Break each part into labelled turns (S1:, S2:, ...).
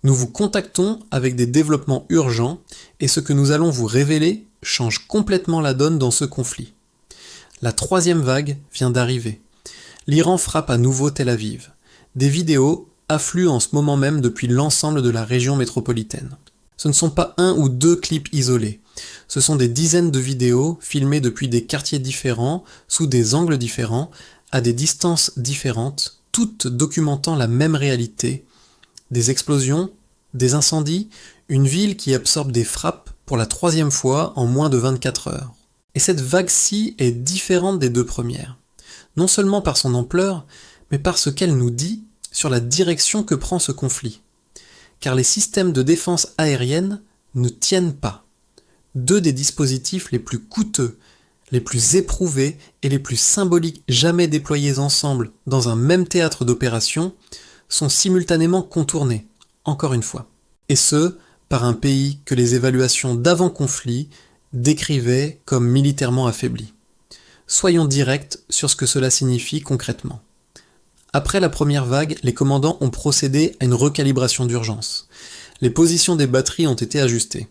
S1: Nous vous contactons avec des développements urgents et ce que nous allons vous révéler change complètement la donne dans ce conflit. La troisième vague vient d'arriver. L'Iran frappe à nouveau Tel Aviv. Des vidéos affluent en ce moment même depuis l'ensemble de la région métropolitaine. Ce ne sont pas un ou deux clips isolés. Ce sont des dizaines de vidéos filmées depuis des quartiers différents, sous des angles différents, à des distances différentes, toutes documentant la même réalité. Des explosions, des incendies, une ville qui absorbe des frappes pour la troisième fois en moins de 24 heures. Et cette vague-ci est différente des deux premières. Non seulement par son ampleur, mais par ce qu'elle nous dit sur la direction que prend ce conflit. Car les systèmes de défense aérienne ne tiennent pas. Deux des dispositifs les plus coûteux, les plus éprouvés et les plus symboliques jamais déployés ensemble dans un même théâtre d'opération sont simultanément contournés, encore une fois. Et ce, par un pays que les évaluations d'avant-conflit décrivaient comme militairement affaibli. Soyons directs sur ce que cela signifie concrètement. Après la première vague, les commandants ont procédé à une recalibration d'urgence. Les positions des batteries ont été ajustées.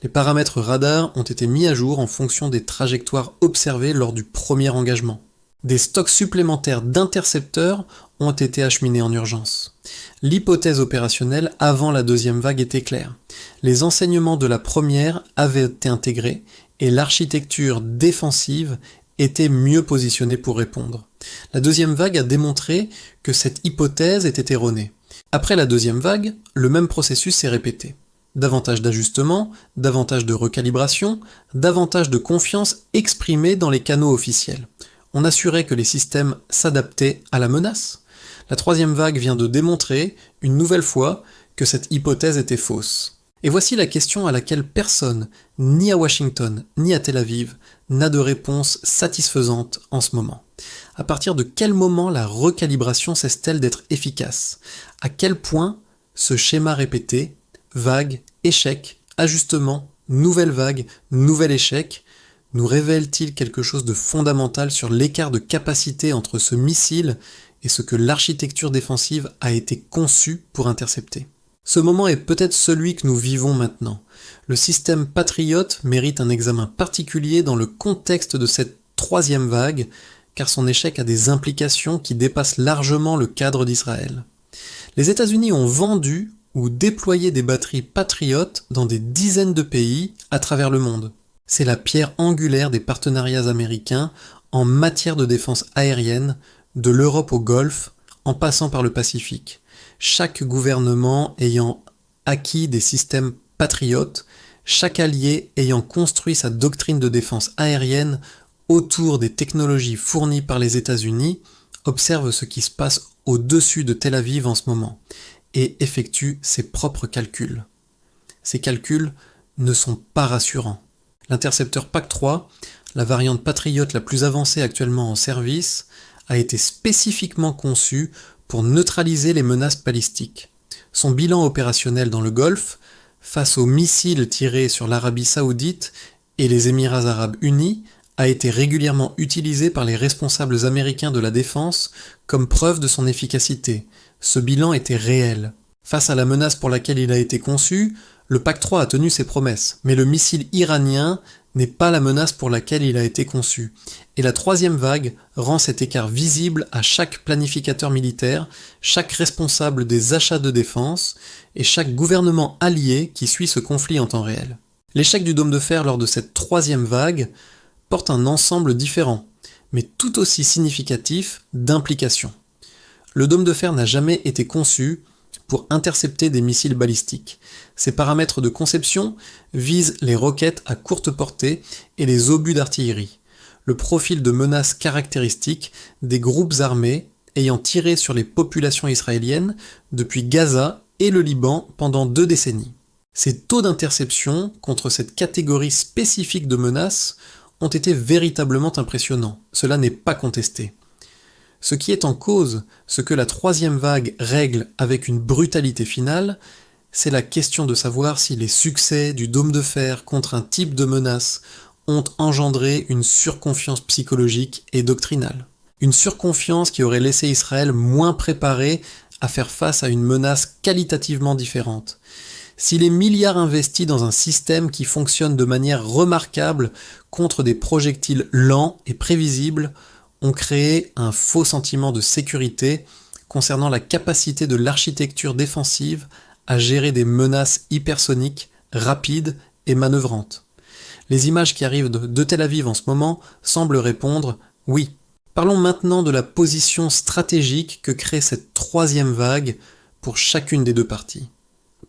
S1: Les paramètres radars ont été mis à jour en fonction des trajectoires observées lors du premier engagement. Des stocks supplémentaires d'intercepteurs ont été acheminés en urgence. L'hypothèse opérationnelle avant la deuxième vague était claire. Les enseignements de la première avaient été intégrés et l'architecture défensive était mieux positionnée pour répondre. La deuxième vague a démontré que cette hypothèse était erronée. Après la deuxième vague, le même processus s'est répété. Davantage d'ajustements, davantage de recalibration, davantage de confiance exprimée dans les canaux officiels. On assurait que les systèmes s'adaptaient à la menace. La troisième vague vient de démontrer, une nouvelle fois, que cette hypothèse était fausse. Et voici la question à laquelle personne, ni à Washington, ni à Tel Aviv, n'a de réponse satisfaisante en ce moment. À partir de quel moment la recalibration cesse-t-elle d'être efficace? À quel point ce schéma répété, vague, échec, ajustement, nouvelle vague, nouvel échec, nous révèle-t-il quelque chose de fondamental sur l'écart de capacité entre ce missile et ce que l'architecture défensive a été conçue pour intercepter? Ce moment est peut-être celui que nous vivons maintenant. Le système Patriot mérite un examen particulier dans le contexte de cette troisième vague, car son échec a des implications qui dépassent largement le cadre d'Israël. Les États-Unis ont vendu ou déployé des batteries Patriot dans des dizaines de pays à travers le monde. C'est la pierre angulaire des partenariats américains en matière de défense aérienne, de l'Europe au Golfe, en passant par le Pacifique. Chaque gouvernement ayant acquis des systèmes patriotes, chaque allié ayant construit sa doctrine de défense aérienne autour des technologies fournies par les États-Unis, observe ce qui se passe au-dessus de Tel Aviv en ce moment et effectue ses propres calculs. Ces calculs ne sont pas rassurants. L'intercepteur PAC-3, la variante Patriot la plus avancée actuellement en service, a été spécifiquement conçu pour neutraliser les menaces balistiques. Son bilan opérationnel dans le Golfe, face aux missiles tirés sur l'Arabie Saoudite et les Émirats Arabes Unis, a été régulièrement utilisé par les responsables américains de la défense comme preuve de son efficacité. Ce bilan était réel. Face à la menace pour laquelle il a été conçu, le PAC-3 a tenu ses promesses, mais le missile iranien n'est pas la menace pour laquelle il a été conçu. Et la troisième vague rend cet écart visible à chaque planificateur militaire, chaque responsable des achats de défense et chaque gouvernement allié qui suit ce conflit en temps réel. L'échec du dôme de fer lors de cette troisième vague porte un ensemble différent, mais tout aussi significatif d'implications. Le dôme de fer n'a jamais été conçu pour intercepter des missiles balistiques. Ses paramètres de conception visent les roquettes à courte portée et les obus d'artillerie, le profil de menace caractéristique des groupes armés ayant tiré sur les populations israéliennes depuis Gaza et le Liban pendant 2 décennies. Ces taux d'interception contre cette catégorie spécifique de menaces ont été véritablement impressionnants, cela n'est pas contesté. Ce qui est en cause, ce que la troisième vague règle avec une brutalité finale, c'est la question de savoir si les succès du dôme de fer contre un type de menace ont engendré une surconfiance psychologique et doctrinale. Une surconfiance qui aurait laissé Israël moins préparé à faire face à une menace qualitativement différente. Si les milliards investis dans un système qui fonctionne de manière remarquable contre des projectiles lents et prévisibles ont créé un faux sentiment de sécurité concernant la capacité de l'architecture défensive à gérer des menaces hypersoniques, rapides et manœuvrantes. Les images qui arrivent de Tel Aviv en ce moment semblent répondre « oui ». Parlons maintenant de la position stratégique que crée cette troisième vague pour chacune des deux parties.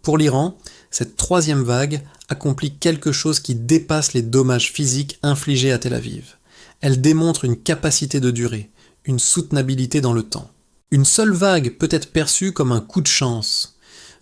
S1: Pour l'Iran, cette troisième vague accomplit quelque chose qui dépasse les dommages physiques infligés à Tel Aviv. Elle démontre une capacité de durée, une soutenabilité dans le temps. Une seule vague peut être perçue comme un coup de chance.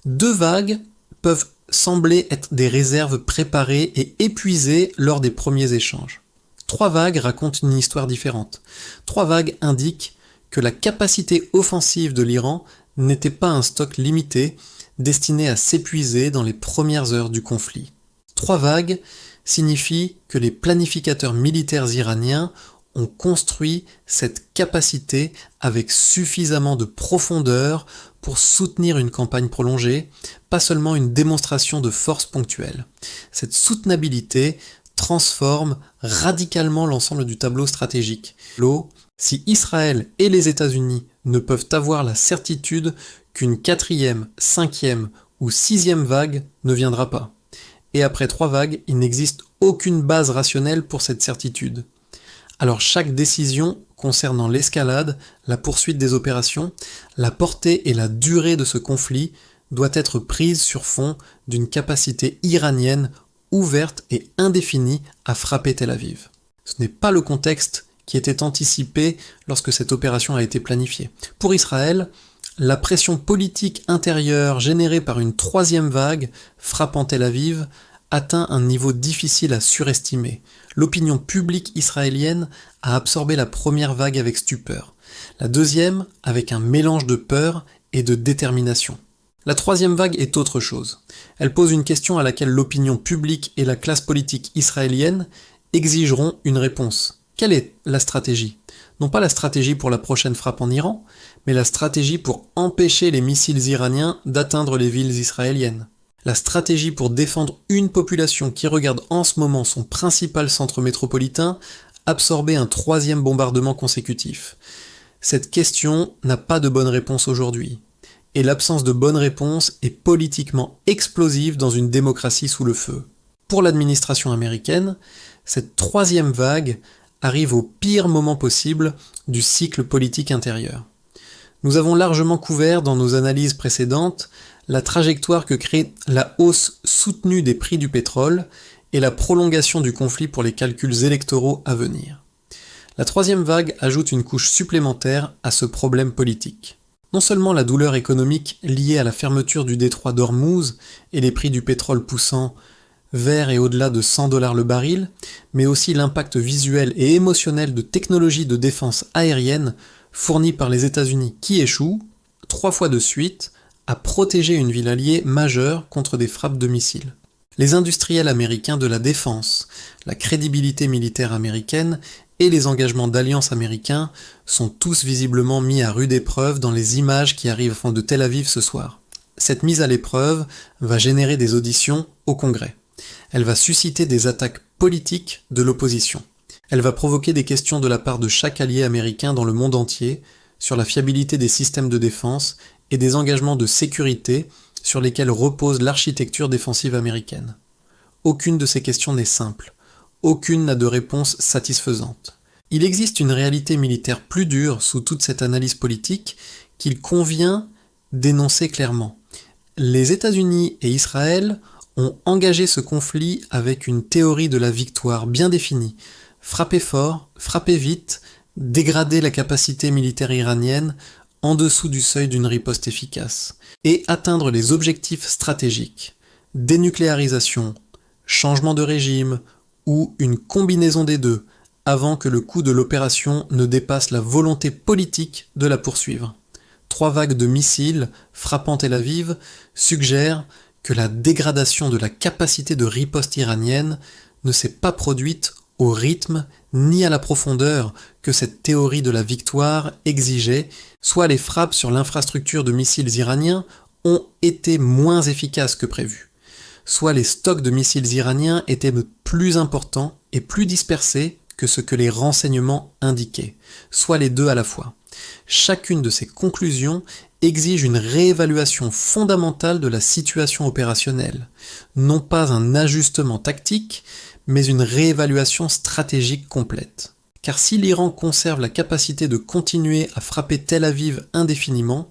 S1: Deux vagues peuvent sembler être des réserves préparées et épuisées lors des premiers échanges. Trois vagues racontent une histoire différente. Trois vagues indiquent que la capacité offensive de l'Iran n'était pas un stock limité destiné à s'épuiser dans les premières heures du conflit. Trois vagues signifient que les planificateurs militaires iraniens ont construit cette capacité avec suffisamment de profondeur pour soutenir une campagne prolongée, pas seulement une démonstration de force ponctuelle. Cette soutenabilité transforme radicalement l'ensemble du tableau stratégique. Si Israël et les États-Unis ne peuvent avoir la certitude qu'une quatrième, cinquième ou sixième vague ne viendra pas. Et après trois vagues, il n'existe aucune base rationnelle pour cette certitude. Alors chaque décision concernant l'escalade, la poursuite des opérations, la portée et la durée de ce conflit doit être prise sur fond d'une capacité iranienne ouverte et indéfinie à frapper Tel Aviv. Ce n'est pas le contexte qui était anticipé lorsque cette opération a été planifiée. Pour Israël, la pression politique intérieure générée par une troisième vague frappant Tel Aviv atteint un niveau difficile à surestimer. L'opinion publique israélienne a absorbé la première vague avec stupeur, la deuxième avec un mélange de peur et de détermination. La troisième vague est autre chose. Elle pose une question à laquelle l'opinion publique et la classe politique israélienne exigeront une réponse. Quelle est la stratégie ? Non pas la stratégie pour la prochaine frappe en Iran, mais la stratégie pour empêcher les missiles iraniens d'atteindre les villes israéliennes. La stratégie pour défendre une population qui regarde en ce moment son principal centre métropolitain absorber un troisième bombardement consécutif. Cette question n'a pas de bonne réponse aujourd'hui. Et l'absence de bonne réponse est politiquement explosive dans une démocratie sous le feu. Pour l'administration américaine, cette troisième vague arrive au pire moment possible du cycle politique intérieur. Nous avons largement couvert dans nos analyses précédentes la trajectoire que crée la hausse soutenue des prix du pétrole et la prolongation du conflit pour les calculs électoraux à venir. La troisième vague ajoute une couche supplémentaire à ce problème politique. Non seulement la douleur économique liée à la fermeture du détroit d'Ormuz et les prix du pétrole poussant vers et au-delà de 100 $ le baril, mais aussi l'impact visuel et émotionnel de technologies de défense aérienne fournies par les États-Unis qui échouent, 3 fois de suite, à protéger une ville alliée majeure contre des frappes de missiles. Les industriels américains de la défense, la crédibilité militaire américaine et les engagements d'alliance américains sont tous visiblement mis à rude épreuve dans les images qui arrivent de Tel Aviv ce soir. Cette mise à l'épreuve va générer des auditions au Congrès. Elle va susciter des attaques politiques de l'opposition. Elle va provoquer des questions de la part de chaque allié américain dans le monde entier sur la fiabilité des systèmes de défense et des engagements de sécurité sur lesquels repose l'architecture défensive américaine. Aucune de ces questions n'est simple. Aucune n'a de réponse satisfaisante. Il existe une réalité militaire plus dure sous toute cette analyse politique qu'il convient d'énoncer clairement. Les États-Unis et Israël ont engagé ce conflit avec une théorie de la victoire bien définie. Frapper fort, frapper vite, dégrader la capacité militaire iranienne en dessous du seuil d'une riposte efficace, et atteindre les objectifs stratégiques. Dénucléarisation, changement de régime, ou une combinaison des deux, avant que le coût de l'opération ne dépasse la volonté politique de la poursuivre. 3 vagues de missiles frappant Tel Aviv suggèrent que la dégradation de la capacité de riposte iranienne ne s'est pas produite au rythme ni à la profondeur que cette théorie de la victoire exigeait, soit les frappes sur l'infrastructure de missiles iraniens ont été moins efficaces que prévu, soit les stocks de missiles iraniens étaient plus importants et plus dispersés que ce que les renseignements indiquaient, soit les deux à la fois. Chacune de ces conclusions exige une réévaluation fondamentale de la situation opérationnelle, non pas un ajustement tactique, mais une réévaluation stratégique complète. Car si l'Iran conserve la capacité de continuer à frapper Tel Aviv indéfiniment,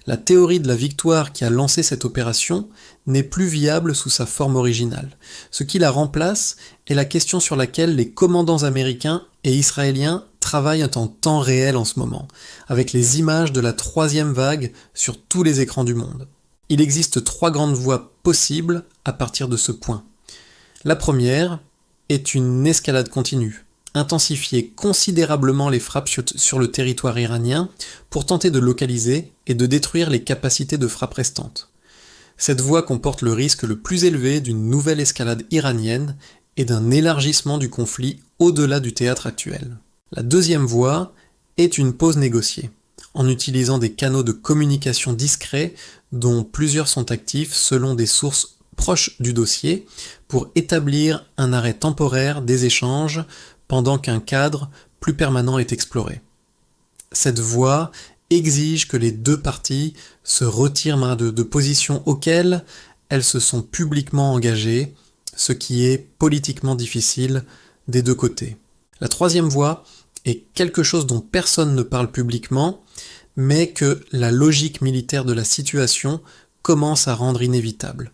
S1: la théorie de la victoire qui a lancé cette opération n'est plus viable sous sa forme originale. Ce qui la remplace est la question sur laquelle les commandants américains et israéliens travaillent en temps réel en ce moment, avec les images de la troisième vague sur tous les écrans du monde. Il existe 3 grandes voies possibles à partir de ce point. La première est une escalade continue. Intensifier considérablement les frappes sur le territoire iranien pour tenter de localiser et de détruire les capacités de frappe restantes. Cette voie comporte le risque le plus élevé d'une nouvelle escalade iranienne et d'un élargissement du conflit au-delà du théâtre actuel. La deuxième voie est une pause négociée, en utilisant des canaux de communication discrets dont plusieurs sont actifs selon des sources proches du dossier pour établir un arrêt temporaire des échanges pendant qu'un cadre plus permanent est exploré. Cette voie exige que les deux parties se retirent de positions auxquelles elles se sont publiquement engagées, ce qui est politiquement difficile des deux côtés. La troisième voie est quelque chose dont personne ne parle publiquement, mais que la logique militaire de la situation commence à rendre inévitable.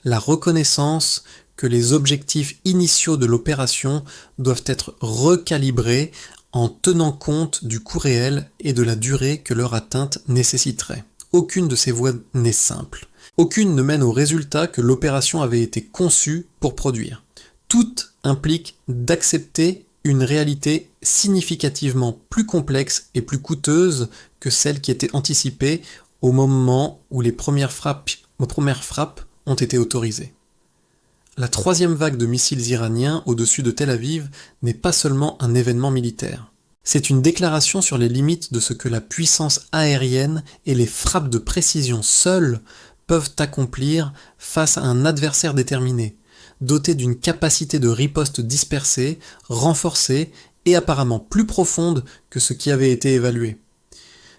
S1: La reconnaissance que les objectifs initiaux de l'opération doivent être recalibrés en tenant compte du coût réel et de la durée que leur atteinte nécessiterait. Aucune de ces voies n'est simple. Aucune ne mène au résultat que l'opération avait été conçue pour produire. Toutes impliquent d'accepter une réalité significativement plus complexe et plus coûteuse que celle qui était anticipée au moment où les premières frappes ont été autorisées. La troisième vague de missiles iraniens au-dessus de Tel Aviv n'est pas seulement un événement militaire. C'est une déclaration sur les limites de ce que la puissance aérienne et les frappes de précision seules peuvent accomplir face à un adversaire déterminé, doté d'une capacité de riposte dispersée, renforcée et apparemment plus profonde que ce qui avait été évalué.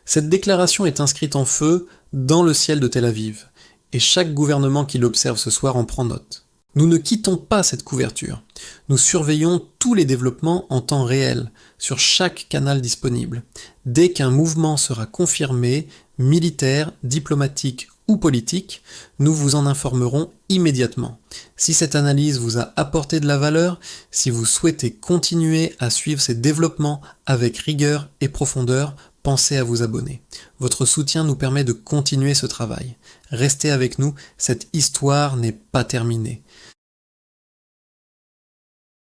S1: Cette déclaration est inscrite en feu dans le ciel de Tel Aviv, et chaque gouvernement qui l'observe ce soir en prend note. Nous ne quittons pas cette couverture. Nous surveillons tous les développements en temps réel, sur chaque canal disponible. Dès qu'un mouvement sera confirmé, militaire, diplomatique ou politique, nous vous en informerons immédiatement. Si cette analyse vous a apporté de la valeur, si vous souhaitez continuer à suivre ces développements avec rigueur et profondeur, pensez à vous abonner. Votre soutien nous permet de continuer ce travail. Restez avec nous, cette histoire n'est pas terminée.